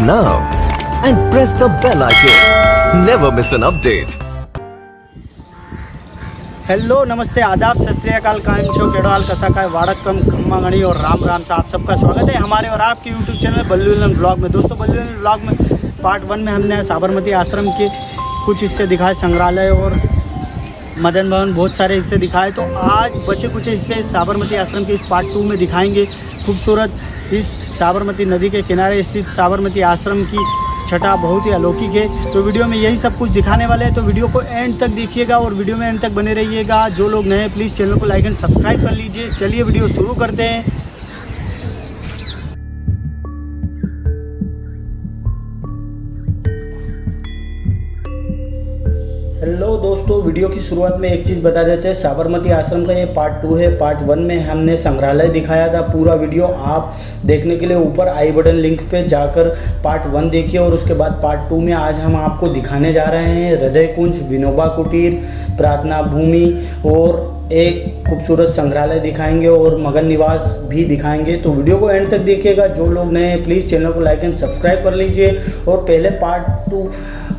now and press the bell icon. Never miss an update. Hello नमस्ते आदाब सत श्री अकाल कायम छो केड़वाल कसा काय वाड़कम खम्मा गणी और राम राम से आप सबका स्वागत है हमारे और आपके यूट्यूब चैनल बल्लू विलन ब्लॉग में। दोस्तों बल्लू विलन ब्लॉग में पार्ट 1 में हमने साबरमती आश्रम के कुछ हिस्से दिखाए, संग्रहालय और मदन भवन बहुत सारे हिस्से दिखाए। तो आज बचे कुछ हिस्से साबरमती आश्रम के इस पार्ट 2 में दिखाएंगे। खूबसूरत इस साबरमती नदी के किनारे स्थित साबरमती आश्रम की छटा बहुत ही अलौकिक है। तो वीडियो में यही सब कुछ दिखाने वाले हैं, तो वीडियो को एंड तक देखिएगा और वीडियो में एंड तक बने रहिएगा। जो लोग नए हैं प्लीज़ चैनल को लाइक एंड सब्सक्राइब कर लीजिए। चलिए वीडियो शुरू करते हैं। हेलो दोस्तों, वीडियो की शुरुआत में एक चीज़ बता देते हैं। साबरमती आश्रम का ये पार्ट 2 है। पार्ट 1 में हमने संग्रहालय दिखाया था। पूरा वीडियो आप देखने के लिए ऊपर आई बटन लिंक पे जाकर पार्ट 1 देखिए और उसके बाद पार्ट 2 में आज हम आपको दिखाने जा रहे हैं हृदय कुंज, विनोबा कुटीर, प्रार्थना भूमि और एक खूबसूरत संग्रहालय दिखाएंगे और मगन निवास भी दिखाएंगे। तो वीडियो को एंड तक देखिएगा। जो लोग नए हैं प्लीज़ चैनल को लाइक एंड सब्सक्राइब कर लीजिए और पहले पार्ट 2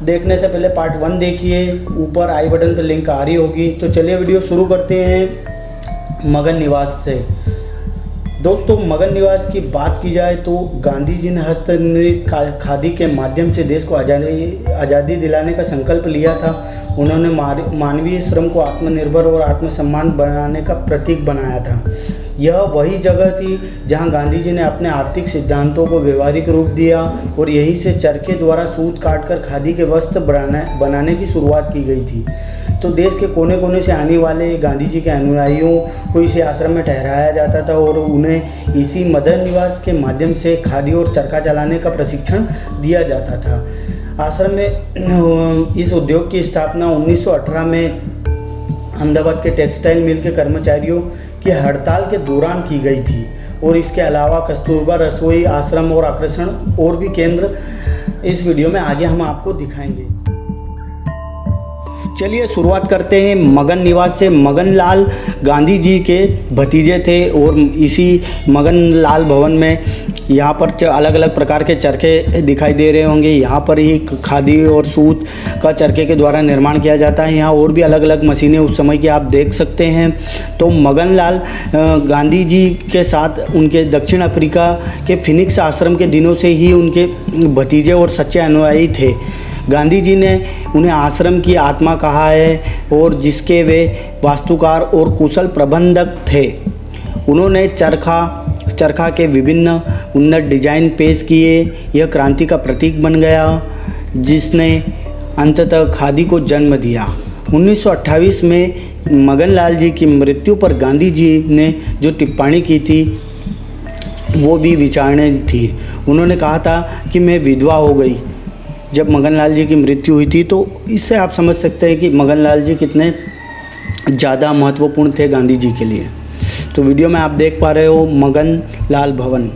देखने से पहले पार्ट 1 देखिए। ऊपर आई बटन पर लिंक आ रही होगी। तो चलिए वीडियो शुरू करते हैं मगन निवास से। दोस्तों मगन निवास की बात की जाए तो गांधी जी ने हस्तनिर्मित खादी के माध्यम से देश को आज़ादी दिलाने का संकल्प लिया था। उन्होंने मानवीय श्रम को आत्मनिर्भर और आत्मसम्मान बनाने का प्रतीक बनाया था। यह वही जगह थी जहां गांधी जी ने अपने आर्थिक सिद्धांतों को व्यवहारिक रूप दिया और यहीं से चरखे द्वारा सूत काटकर खादी के वस्त्र बनाने की शुरुआत की गई थी। तो देश के कोने कोने से आने वाले गांधी जी के अनुयायियों को इसी आश्रम में ठहराया जाता था और उन्हें इसी मदन निवास के माध्यम से खादी और चरखा चलाने का प्रशिक्षण दिया जाता था। आश्रम में इस उद्योग की स्थापना 1918 में अहमदाबाद के टेक्सटाइल मिल के कर्मचारियों की हड़ताल के दौरान की गई थी। और इसके अलावा कस्तूरबा रसोई आश्रम और आकर्षण और भी केंद्र इस वीडियो में आगे हम आपको दिखाएंगे। चलिए शुरुआत करते हैं मगन निवास से। मगन लाल गांधी जी के भतीजे थे और इसी मगन लाल भवन में यहाँ पर अलग अलग प्रकार के चरखे दिखाई दे रहे होंगे। यहाँ पर ही खादी और सूत का चरखे के द्वारा निर्माण किया जाता है। यहाँ और भी अलग अलग मशीनें उस समय की आप देख सकते हैं। तो मगन लाल गांधी जी के साथ उनके दक्षिण अफ्रीका के फिनिक्स आश्रम के दिनों से ही उनके भतीजे और सच्चे अनुयायी थे। गांधी जी ने उन्हें आश्रम की आत्मा कहा है और जिसके वे वास्तुकार और कुशल प्रबंधक थे। उन्होंने चरखा के विभिन्न उन्नत डिजाइन पेश किए। यह क्रांति का प्रतीक बन गया जिसने अंततः खादी को जन्म दिया। 1928 में मगन लाल जी की मृत्यु पर गांधी जी ने जो टिप्पणी की थी वो भी विचारणीय थी। उन्होंने कहा था कि मैं विधवा हो गई जब मगन लाल जी की मृत्यु हुई थी। तो इससे आप समझ सकते हैं कि मगन लाल जी कितने ज़्यादा महत्वपूर्ण थे गांधी जी के लिए। तो वीडियो में आप देख पा रहे हो मगन लाल भवन।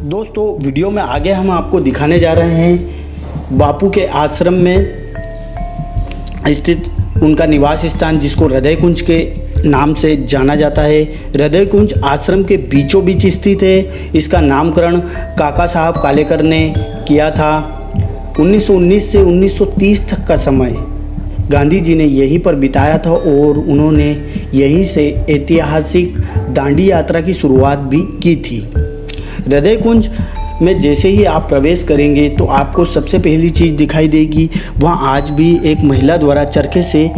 दोस्तों वीडियो में आगे हम आपको दिखाने जा रहे हैं बापू के आश्रम में स्थित उनका निवास स्थान जिसको हृदय कुंज के नाम से जाना जाता है। हृदय कुंज आश्रम के बीचों बीच स्थित है। इसका नामकरण काका साहब कालेकर ने किया था। 1919 से 1930 तक का समय गांधी जी ने यहीं पर बिताया था और उन्होंने यहीं से ऐतिहासिक दांडी यात्रा की शुरुआत भी की थी। हृदय कुंज में जैसे ही आप प्रवेश करेंगे तो आपको सबसे पहली चीज़ दिखाई देगी, वहाँ आज भी एक महिला द्वारा चरखे से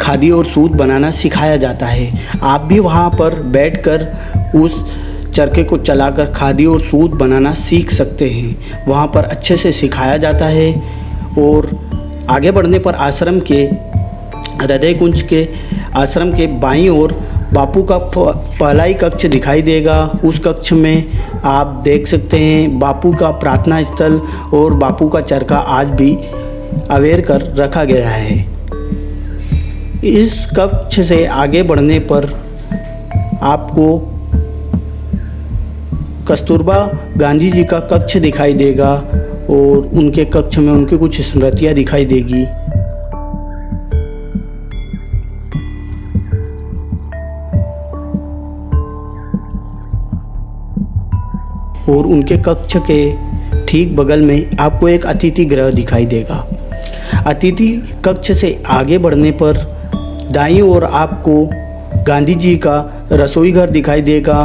खादी और सूत बनाना सिखाया जाता है। आप भी वहाँ पर बैठकर उस चरखे को चलाकर खादी और सूत बनाना सीख सकते हैं। वहाँ पर अच्छे से सिखाया जाता है। और आगे बढ़ने पर आश्रम के हृदय कुंज के आश्रम के बाईं ओर बापू का पहला ही कक्ष दिखाई देगा। उस कक्ष में आप देख सकते हैं बापू का प्रार्थना स्थल और बापू का चरखा आज भी अवेयर कर रखा गया है। इस कक्ष से आगे बढ़ने पर आपको कस्तूरबा गांधी जी का कक्ष दिखाई देगा और उनके कक्ष में उनकी कुछ स्मृतियाँ दिखाई देगी। और उनके कक्ष के ठीक बगल में आपको एक अतिथि गृह दिखाई देगा। अतिथि कक्ष से आगे बढ़ने पर दाईं ओर आपको गांधी जी का रसोई घर दिखाई देगा,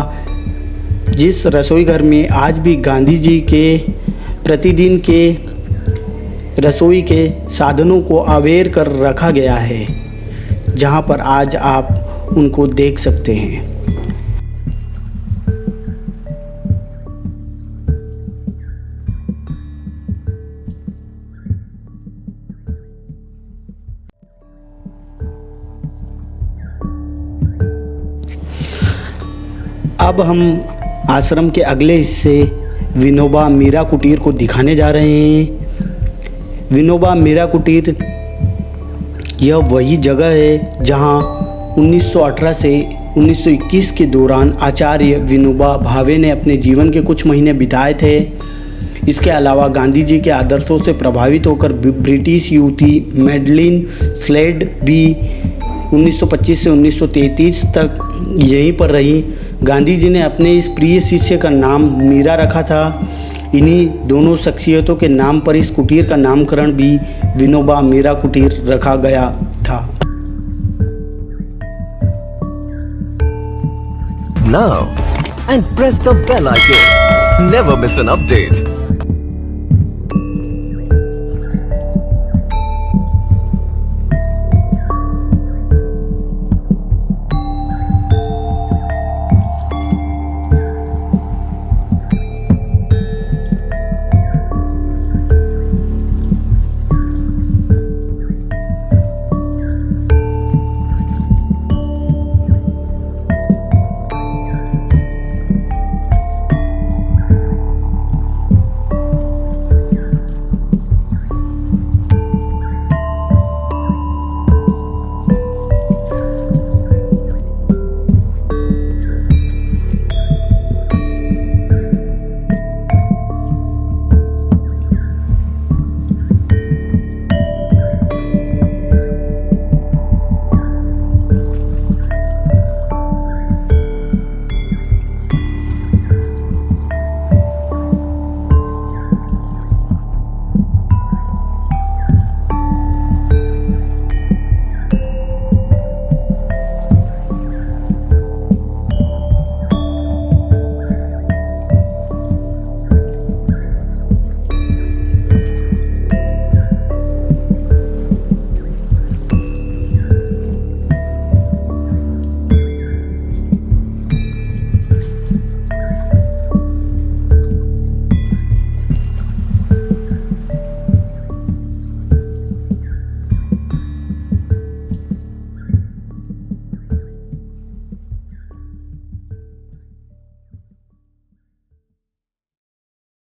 जिस रसोई घर में आज भी गांधी जी के प्रतिदिन के रसोई के साधनों को अवेयर कर रखा गया है, जहां पर आज आप उनको देख सकते हैं। अब हम आश्रम के अगले हिस्से विनोबा मीरा कुटीर को दिखाने जा रहे हैं। विनोबा मीरा कुटीर यह वही जगह है जहां 1918 से 1921 के दौरान आचार्य विनोबा भावे ने अपने जीवन के कुछ महीने बिताए थे। इसके अलावा गांधी जी के आदर्शों से प्रभावित होकर ब्रिटिश युवती मैडलिन स्लेड भी 1925 से 1933 तक यहीं पर रही। गांधी जी ने अपने इस प्रिय शिष्य का नाम मीरा रखा था। इन्हीं दोनों शख्सियतों के नाम पर इस कुटीर का नामकरण भी विनोबा मीरा कुटीर रखा गया था। Now and press the bell icon. Never miss an update.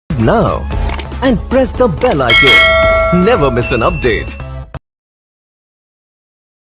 Now and press the bell icon. Never miss an update.